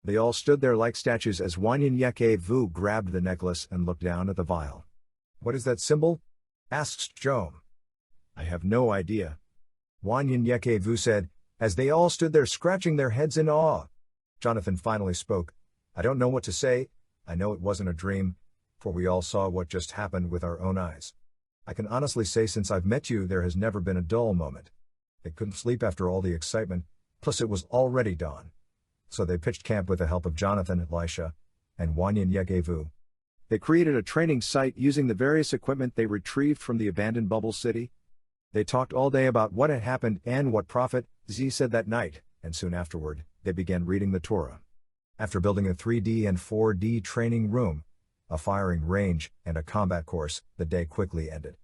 They all stood there like statues as Wanyenyekevu grabbed the necklace and looked down at the vial. "What is that symbol?" asked Jom. "I have no idea," Wanyenyekevu said, as they all stood there scratching their heads in awe. Jonathan finally spoke. "I don't know what to say. I know it wasn't a dream, for we all saw what just happened with our own eyes. I can honestly say since I've met you there has never been a dull moment. They couldn't sleep after all the excitement, plus it was already dawn. So they pitched camp with the help of Jonathan, Elisha, and Wanyenyekevu. They created a training site using the various equipment they retrieved from the abandoned bubble city. They talked all day about what had happened and what Prophet Z said that night, and soon afterward, they began reading the Torah. After building a 3D and 4D training room, a firing range, and a combat course, the day quickly ended.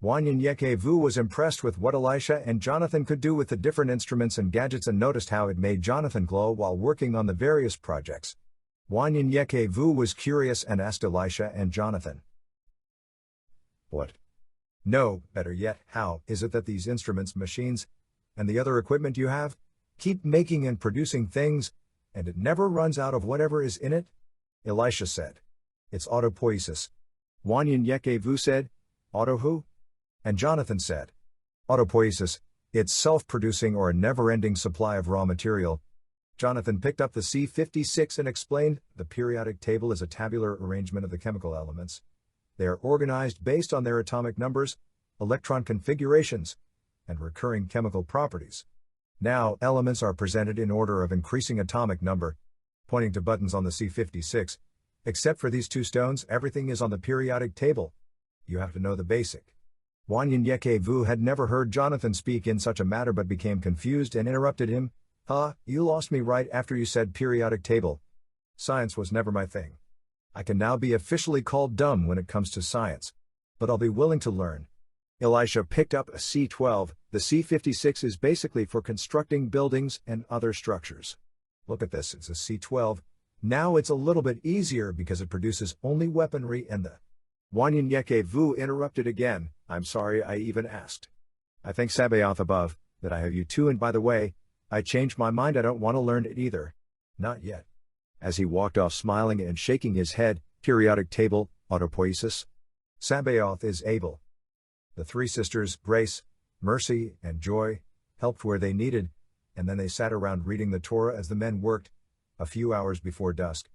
Wanyenyekevu was impressed with what Elisha and Jonathan could do with the different instruments and gadgets and noticed how it made Jonathan glow while working on the various projects. Wanyenyekevu was curious and asked Elisha and Jonathan, "What? No, better yet, how is it that these instruments, machines, and the other equipment you have, keep making and producing things, and it never runs out of whatever is in it?" Elisha said, "It's autopoiesis." Wanyenyekevu said, "Auto who?" And Jonathan said, "Autopoiesis, it's self-producing or a never-ending supply of raw material." Jonathan picked up the C-56 and explained, "The periodic table is a tabular arrangement of the chemical elements. They are organized based on their atomic numbers, electron configurations, and recurring chemical properties. Now, elements are presented in order of increasing atomic number," pointing to buttons on the C-56. "Except for these two stones, everything is on the periodic table. You have to know the basic." Wanyenyekevu had never heard Jonathan speak in such a matter but became confused and interrupted him. You lost me right after you said periodic table. Science was never my thing. I can now be officially called dumb when it comes to science. But I'll be willing to learn." Elisha picked up a C-12. The C-56 is basically for constructing buildings and other structures. "Look at this, it's a C-12. Now it's a little bit easier because it produces only weaponry and the..." Wanyenyekevu interrupted again. "I'm sorry I even asked. I thank Sabaoth above, that I have you too, and by the way, I changed my mind, I don't want to learn it either. Not yet." As he walked off smiling and shaking his head, periodic table, autopoiesis. Sabaoth is able. The three sisters, Grace, Mercy, and Joy, helped where they needed, and then they sat around reading the Torah as the men worked. A few hours before dusk,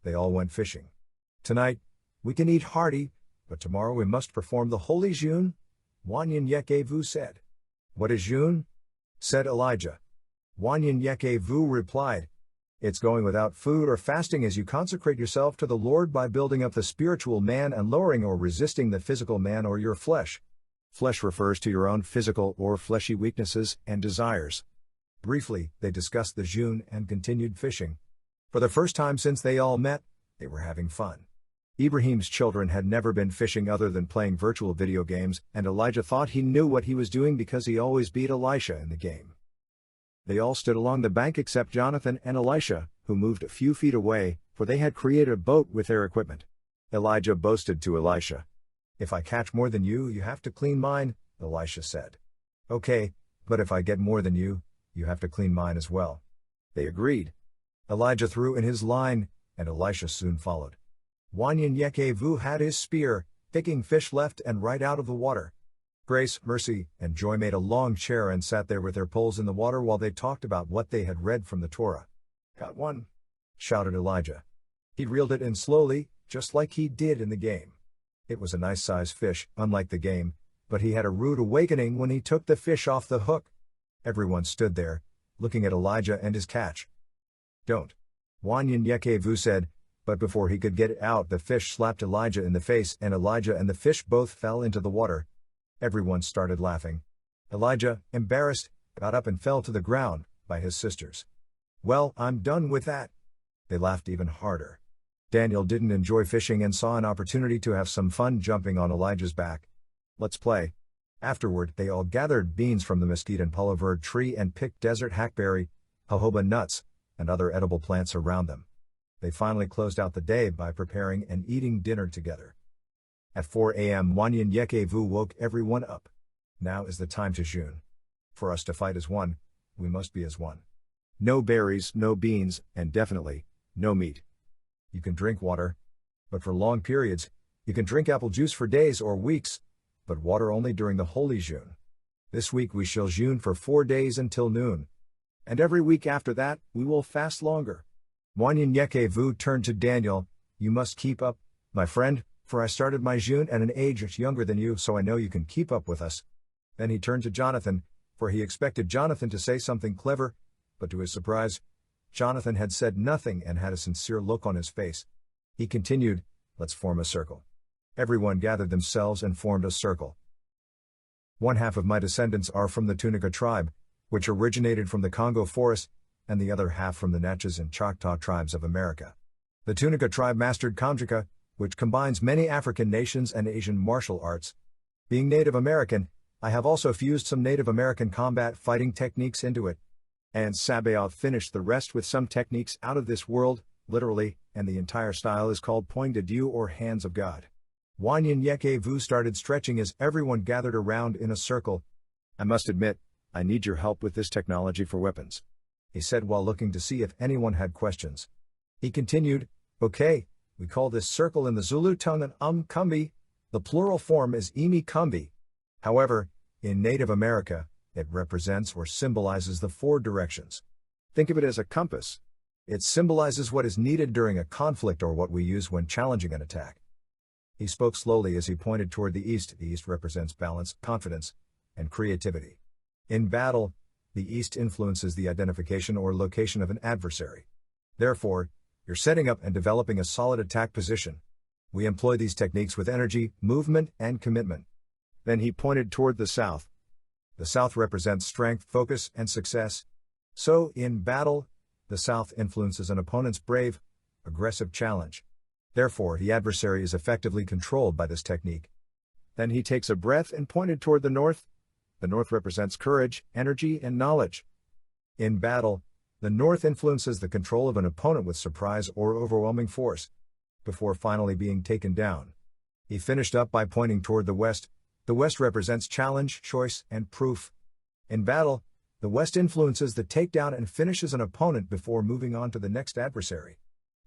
they all went fishing. "Tonight, we can eat hearty, but tomorrow we must perform the holy June," Wanyenyekevu said. "What is June?" said Elijah. Wanyenyekevu replied, "It's going without food or fasting as you consecrate yourself to the Lord by building up the spiritual man and lowering or resisting the physical man or your flesh." Flesh refers to your own physical or fleshy weaknesses and desires. Briefly, they discussed the June and continued fishing. For the first time since they all met, they were having fun. Ibrahim's children had never been fishing other than playing virtual video games, and Elijah thought he knew what he was doing because he always beat Elisha in the game. They all stood along the bank except Jonathan and Elisha, who moved a few feet away, for they had created a boat with their equipment. Elijah boasted to Elisha, "If I catch more than you, you have to clean mine," Elisha said. "Okay, but if I get more than you have to clean mine as well." They agreed. Elijah threw in his line, and Elisha soon followed. Wanyenyekevu had his spear, picking fish left and right out of the water. Grace, Mercy, and Joy made a long chair and sat there with their poles in the water while they talked about what they had read from the Torah. "Got one!" shouted Elijah. He reeled it in slowly, just like he did in the game. It was a nice-sized fish, unlike the game, but he had a rude awakening when he took the fish off the hook. Everyone stood there, looking at Elijah and his catch. "Don't," Wanyenyekevu said, but before he could get it out the fish slapped Elijah in the face and Elijah and the fish both fell into the water. Everyone started laughing. Elijah, embarrassed, got up and fell to the ground, by his sisters. "Well, I'm done with that." They laughed even harder. Daniel didn't enjoy fishing and saw an opportunity to have some fun jumping on Elijah's back. "Let's play." Afterward, they all gathered beans from the mesquite and pullover tree and picked desert hackberry, jojoba nuts, and other edible plants around them. They finally closed out the day by preparing and eating dinner together. At 4 a.m. Wanyenyekevu woke everyone up. "Now is the time to June. For us to fight as one, we must be as one. No berries, no beans, and definitely, No meat. You can drink water, but for long periods, you can drink apple juice for days or weeks, but water only during the holy jeûne. This week we shall jeûne for 4 days until noon. And every week after that, we will fast longer. Wanyenyekevu turned to Daniel, you must keep up, my friend, for I started my jeûne at an age younger than you, so I know you can keep up with us. Then he turned to Jonathan, for he expected Jonathan to say something clever, but to his surprise, Jonathan had said nothing and had a sincere look on his face. He continued, let's form a circle. Everyone gathered themselves and formed a circle. One half of my descendants are from the Tunica tribe, which originated from the Congo forest, and the other half from the Natchez and Choctaw tribes of America. The Tunica tribe mastered Kamjika, which combines many African nations and Asian martial arts. Being Native American, I have also fused some Native American combat fighting techniques into it. And Sabaoth finished the rest with some techniques out of this world, literally, and the entire style is called Poing de Dieu or Hands of God. Wanyenyekevu started stretching as everyone gathered around in a circle. I must admit, I need your help with this technology for weapons, he said while looking to see if anyone had questions. He continued, okay, we call this circle in the Zulu tongue an kumbi. The plural form is imi kumbi. However, in Native America, it represents or symbolizes the 4 directions. Think of it as a compass. It symbolizes what is needed during a conflict or what we use when challenging an attack. He spoke slowly as he pointed toward the east. The east represents balance, confidence, and creativity. In battle, the east influences the identification or location of an adversary. Therefore, you're setting up and developing a solid attack position. We employ these techniques with energy, movement, and commitment. Then he pointed toward the south. The south represents strength, focus, and success. So, in battle, the south influences an opponent's brave, aggressive challenge. Therefore, the adversary is effectively controlled by this technique. Then he takes a breath and pointed toward the north. The north represents courage, energy, and knowledge. In battle, the north influences the control of an opponent with surprise or overwhelming force, before finally being taken down. He finished up by pointing toward the west. The west represents challenge, choice, and proof. In battle, the west influences the takedown and finishes an opponent before moving on to the next adversary.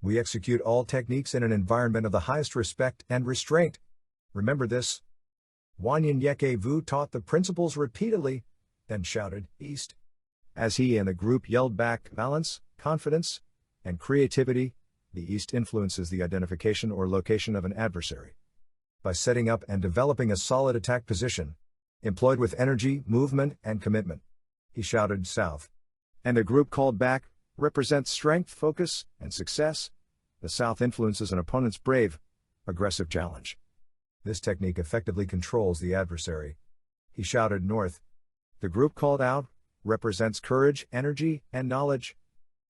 We execute all techniques in an environment of the highest respect and restraint. Remember this. Wanyenyekevu taught the principles repeatedly, then shouted, east. As he and the group yelled back, balance, confidence, and creativity, the east influences the identification or location of an adversary. By setting up and developing a solid attack position, employed with energy, movement, and commitment. He shouted, south. And the group called back, represents strength, focus, and success. The south influences an opponent's brave, aggressive challenge. This technique effectively controls the adversary. He shouted, north. The group called out, represents courage, energy, and knowledge.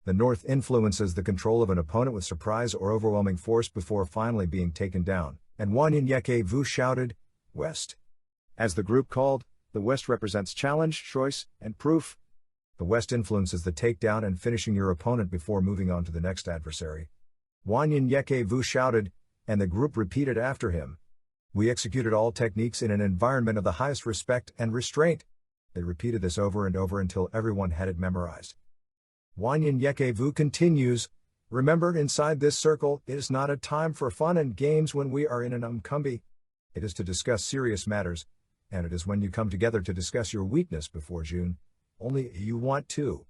The north influences the control of an opponent with surprise or overwhelming force before finally being taken down. And Wanyenyekevu shouted, west. As the group called, the west represents challenge, choice, and proof. The west influences the takedown and finishing your opponent before moving on to the next adversary. Wanyenyekevu shouted, and the group repeated after him. We executed all techniques in an environment of the highest respect and restraint. They repeated this over and over until everyone had it memorized. Wanyenyekevu continues, remember, inside this circle, it is not a time for fun and games when we are in an umkumbi. It is to discuss serious matters, and it is when you come together to discuss your weakness before June. Only you want to.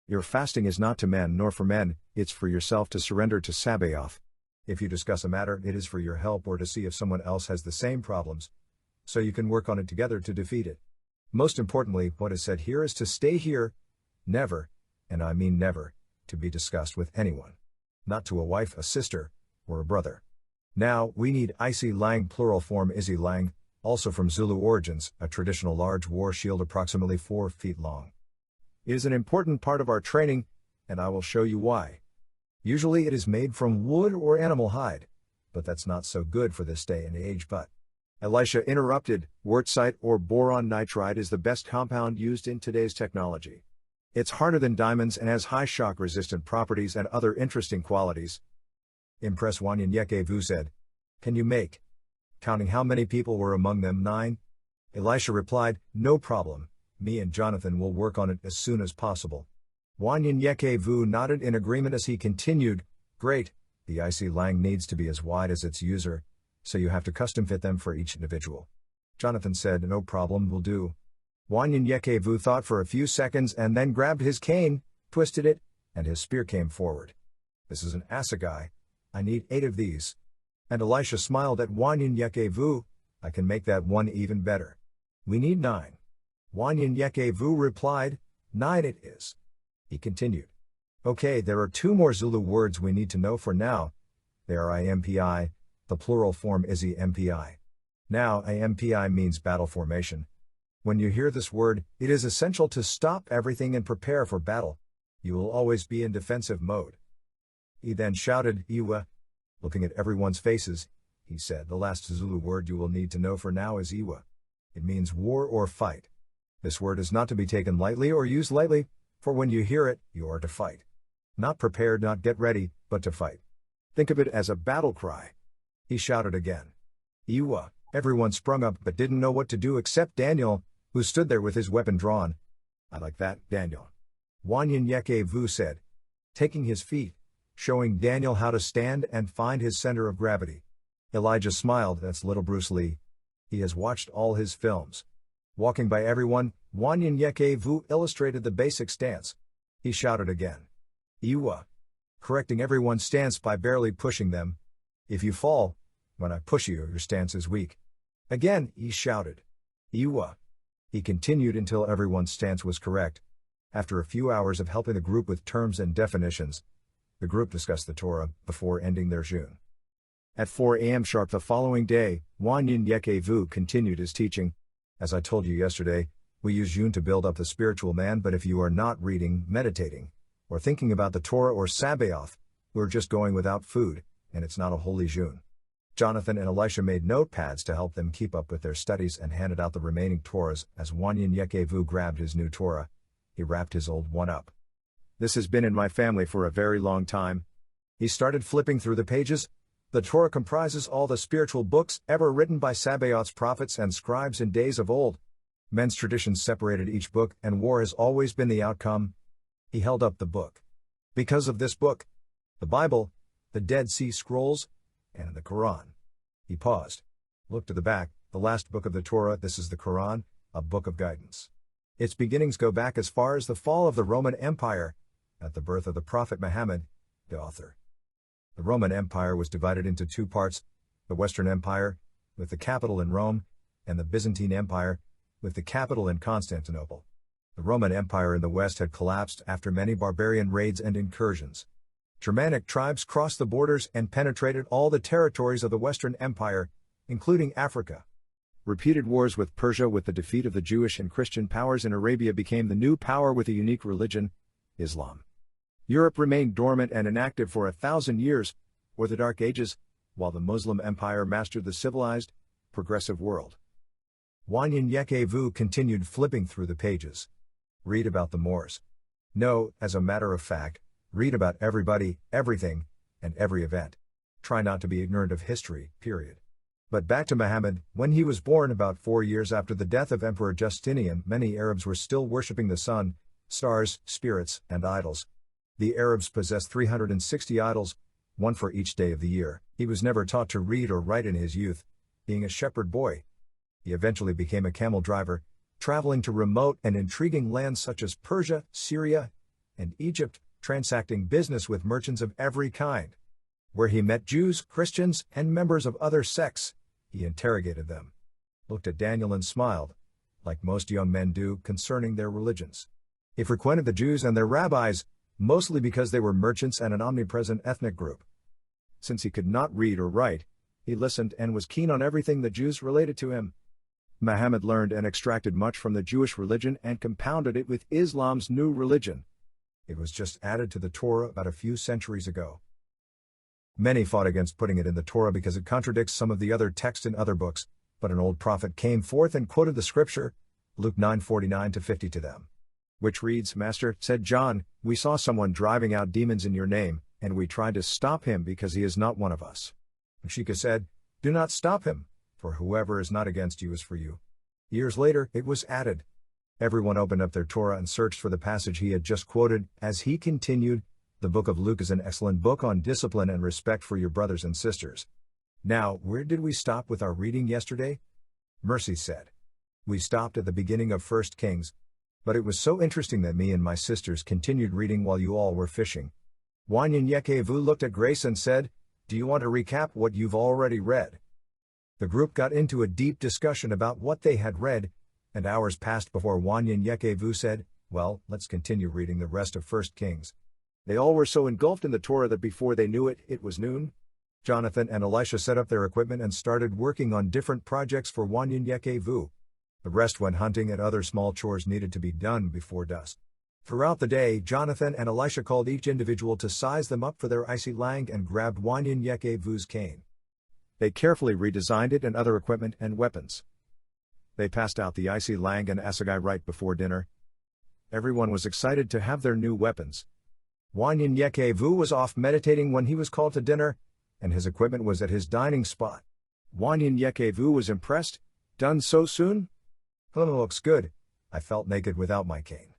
Your fasting is not to men nor for men, it's for yourself to surrender to Sabaoth. If you discuss a matter, it is for your help or to see if someone else has the same problems, so you can work on it together to defeat it. Most importantly, what is said here is to stay here, never, and I mean never, to be discussed with anyone. Not to a wife, a sister, or a brother. Now, we need Isi Lang plural form Izzy Lang, also from Zulu origins, a traditional large war shield approximately 4 feet long. It is an important part of our training, and I will show you why. Usually it is made from wood or animal hide, but that's not so good for this day and age. But Elisha interrupted, Wurtzite or boron nitride is the best compound used in today's technology. It's harder than diamonds and has high shock-resistant properties and other interesting qualities. Impress Wanyenyekevu said. Can you make? Counting how many people were among them, 9? Elisha replied, no problem, me and Jonathan will work on it as soon as possible. Wanyenyekevu nodded in agreement as he continued, Great, the IC Lang needs to be as wide as its user, so you have to custom fit them for each individual. Jonathan said, no problem, will do. Wanyenyekevu thought for a few seconds and then grabbed his cane, twisted it, and his spear came forward. This is an assegai. I need 8 of these. And Elisha smiled at Wanyenyekevu. I can make that one even better. We need 9. Wanyenyekevu replied, 9 it is. He continued. Okay, there are 2 more Zulu words we need to know for now. They are IMPI, the plural form is EMPI. Now, IMPI means battle formation. When you hear this word, it is essential to stop everything and prepare for battle. You will always be in defensive mode. He then shouted, Iwa. Looking at everyone's faces, he said, the last Zulu word you will need to know for now is Iwa. It means war or fight. This word is not to be taken lightly or used lightly, for when you hear it, you are to fight. Not prepared, not get ready, but to fight. Think of it as a battle cry. He shouted again. Iwa. Everyone sprung up but didn't know what to do except Daniel, who stood there with his weapon drawn. I like that, Daniel. Wanyenyekevu said, taking his feet, showing Daniel how to stand and find his center of gravity. Elijah smiled, that's little Bruce Lee. He has watched all his films. Walking by everyone, Wanyenyekevu illustrated the basic stance. He shouted again. Iwa. Correcting everyone's stance by barely pushing them. If you fall, when I push you, your stance is weak. Again, he shouted. Iwa. He continued until everyone's stance was correct. After a few hours of helping the group with terms and definitions, the group discussed the Torah before ending their June. At 4 a.m. sharp the following day, Wanyenyekevu continued his teaching. As I told you yesterday, we use June to build up the spiritual man, but if you are not reading, meditating, or thinking about the Torah or Sabaoth, we're just going without food, and it's not a holy June. Jonathan and Elisha made notepads to help them keep up with their studies and handed out the remaining Torahs as Wanyenyekevu grabbed his new Torah. He wrapped his old one up. This has been in my family for a very long time. He started flipping through the pages. The Torah comprises all the spiritual books ever written by Sabaoth's prophets and scribes in days of old. Men's traditions separated each book, and war has always been the outcome. He held up the book. Because of this book, the Bible, the Dead Sea Scrolls, and the Quran. He paused. Look to the back, the last book of the Torah, this is the Quran, a book of guidance. Its beginnings go back as far as the fall of the Roman Empire, at the birth of the Prophet Muhammad, the author. The Roman Empire was divided into 2 parts, the Western Empire, with the capital in Rome, and the Byzantine Empire, with the capital in Constantinople. The Roman Empire in the West had collapsed after many barbarian raids and incursions. Germanic tribes crossed the borders and penetrated all the territories of the Western Empire, including Africa. Repeated wars with Persia with the defeat of the Jewish and Christian powers in Arabia became the new power with a unique religion, Islam. Europe remained dormant and inactive for 1,000 years, or the Dark Ages, while the Muslim Empire mastered the civilized, progressive world. Wanyenyekevu continued flipping through the pages. Read about the Moors. No, as a matter of fact, read about everybody, everything, and every event. Try not to be ignorant of history, period. But back to Muhammad, when he was born about 4 years after the death of Emperor Justinian, many Arabs were still worshipping the sun, stars, spirits, and idols. The Arabs possessed 360 idols, one for each day of the year. He was never taught to read or write in his youth, being a shepherd boy. He eventually became a camel driver, traveling to remote and intriguing lands such as Persia, Syria, and Egypt, transacting business with merchants of every kind. Where he met Jews, Christians, and members of other sects, he interrogated them. Looked at Daniel and smiled, like most young men do concerning their religions. He frequented the Jews and their rabbis, mostly because they were merchants and an omnipresent ethnic group. Since he could not read or write, he listened and was keen on everything the Jews related to him. Muhammad learned and extracted much from the Jewish religion and compounded it with Islam's new religion. It was just added to the Torah about a few centuries ago. Many fought against putting it in the Torah because it contradicts some of the other texts in other books, but an old prophet came forth and quoted the scripture, Luke 9:49-50 to them. Which reads, Master, said John, we saw someone driving out demons in your name, and we tried to stop him because he is not one of us. And Shika said, do not stop him, for whoever is not against you is for you. Years later, it was added. Everyone opened up their Torah and searched for the passage he had just quoted, as he continued, The book of Luke is an excellent book on discipline and respect for your brothers and sisters. Now, where did we stop with our reading yesterday? Mercy said. We stopped at the beginning of 1 Kings. But it was so interesting that me and my sisters continued reading while you all were fishing. Wanyenyekevu looked at Grace and said, "Do you want to recap what you've already read?" The group got into a deep discussion about what they had read, and hours passed before Wanyenyekevu said, "Well, let's continue reading the rest of 1 Kings." They all were so engulfed in the Torah that before they knew it, it was noon. Jonathan and Elisha set up their equipment and started working on different projects for Wanyenyekevu. The rest went hunting and other small chores needed to be done before dusk. Throughout the day, Jonathan and Elisha called each individual to size them up for their icy lang and grabbed Wanyenyekevu's cane. They carefully redesigned it and other equipment and weapons. They passed out the icy lang and assegai right before dinner. Everyone was excited to have their new weapons. Wanyenyekevu was off meditating when he was called to dinner, and his equipment was at his dining spot. Wanyenyekevu was impressed. "Done so soon?" "Looks good. I felt naked without my cane."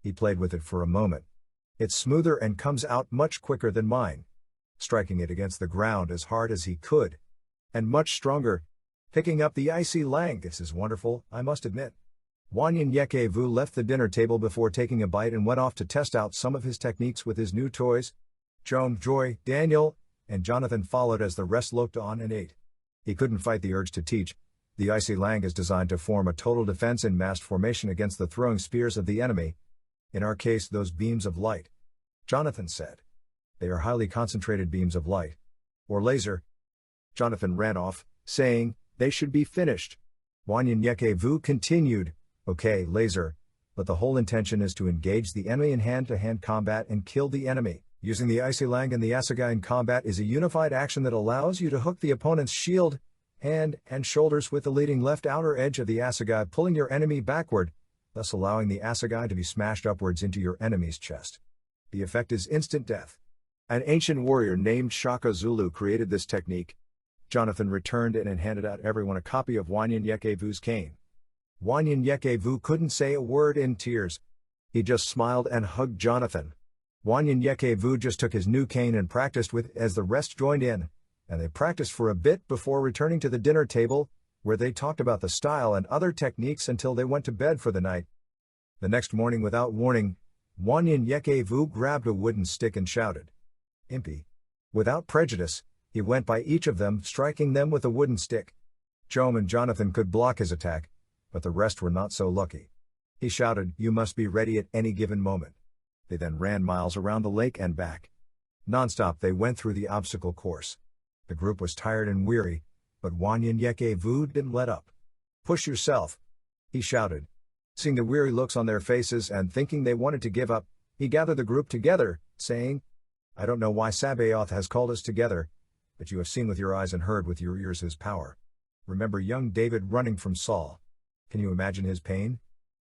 He played with it for a moment. "It's smoother and comes out much quicker than mine." Striking it against the ground as hard as he could. "And much stronger. Picking up the icy lang, this is wonderful, I must admit." Wanyenyekevu left the dinner table before taking a bite and went off to test out some of his techniques with his new toys. Joy, Daniel, and Jonathan followed as the rest looked on and ate. He couldn't fight the urge to teach. The icy lang is designed to form a total defense in massed formation against the throwing spears of the enemy. In our case, those beams of light. Jonathan said. They are highly concentrated beams of light. Or laser. Jonathan ran off, saying, "They should be finished." Wanyenyekevu continued, "Okay, laser, but the whole intention is to engage the enemy in hand-to-hand combat and kill the enemy. Using the icy lang and the assegai in combat is a unified action that allows you to hook the opponent's shield, hand, and shoulders with the leading left outer edge of the assegai, pulling your enemy backward, thus allowing the assegai to be smashed upwards into your enemy's chest. The effect is instant death. An ancient warrior named Shaka Zulu created this technique." Jonathan returned and handed out everyone a copy of Wanyenyekevu's cane. Wanyenyekevu couldn't say a word in tears. He just smiled and hugged Jonathan. Wanyenyekevu just took his new cane and practiced with it as the rest joined in, and they practiced for a bit before returning to the dinner table, where they talked about the style and other techniques until they went to bed for the night. The next morning, without warning, Wanyenyekevu grabbed a wooden stick and shouted, "Impy!" Without prejudice, he went by each of them, striking them with a wooden stick. Joam and Jonathan could block his attack, but the rest were not so lucky. He shouted, "You must be ready at any given moment." They then ran miles around the lake and back. Non-stop they went through the obstacle course. The group was tired and weary, but Wanyenyekevu didn't let up. "Push yourself," he shouted. Seeing the weary looks on their faces and thinking they wanted to give up, he gathered the group together, saying, "I don't know why Sabaoth has called us together, but you have seen with your eyes and heard with your ears his power. Remember young David running from Saul. Can you imagine his pain?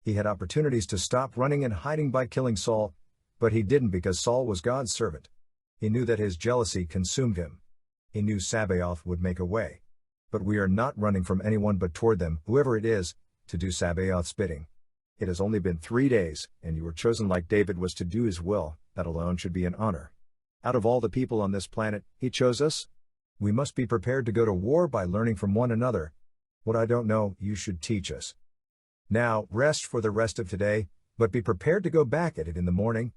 He had opportunities to stop running and hiding by killing Saul, but he didn't because Saul was God's servant. He knew that his jealousy consumed him. He knew Sabaoth would make a way. But we are not running from anyone but toward them, whoever it is, to do Sabaoth's bidding. It has only been 3 days, and you were chosen like David was to do his will. That alone should be an honor. Out of all the people on this planet, he chose us. We must be prepared to go to war by learning from one another. What I don't know, you should teach us. Now, rest for the rest of today, but be prepared to go back at it in the morning."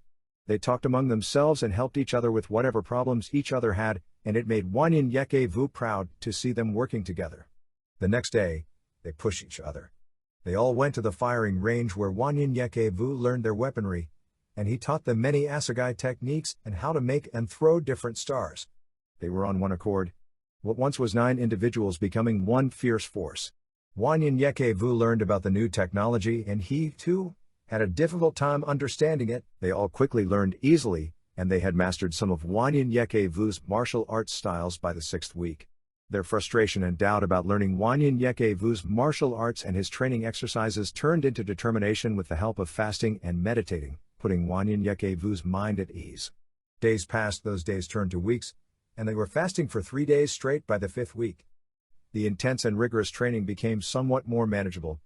They talked among themselves and helped each other with whatever problems each other had, and it made Wanyenyekevu proud to see them working together. The next day, they pushed each other. They all went to the firing range where Wanyenyekevu learned their weaponry, and he taught them many assegai techniques and how to make and throw different stars. They were on one accord. What once was 9 individuals becoming one fierce force. Wanyenyekevu learned about the new technology and he, too, had a difficult time understanding it. They all quickly learned easily, and they had mastered some of Wanyenyekevu's martial arts styles by the 6th week. Their frustration and doubt about learning Wanyenyekevu's martial arts and his training exercises turned into determination with the help of fasting and meditating, putting Wanyenyekevu's mind at ease. Days passed, those days turned to weeks, and they were fasting for 3 days straight by the 5th week. The intense and rigorous training became somewhat more manageable,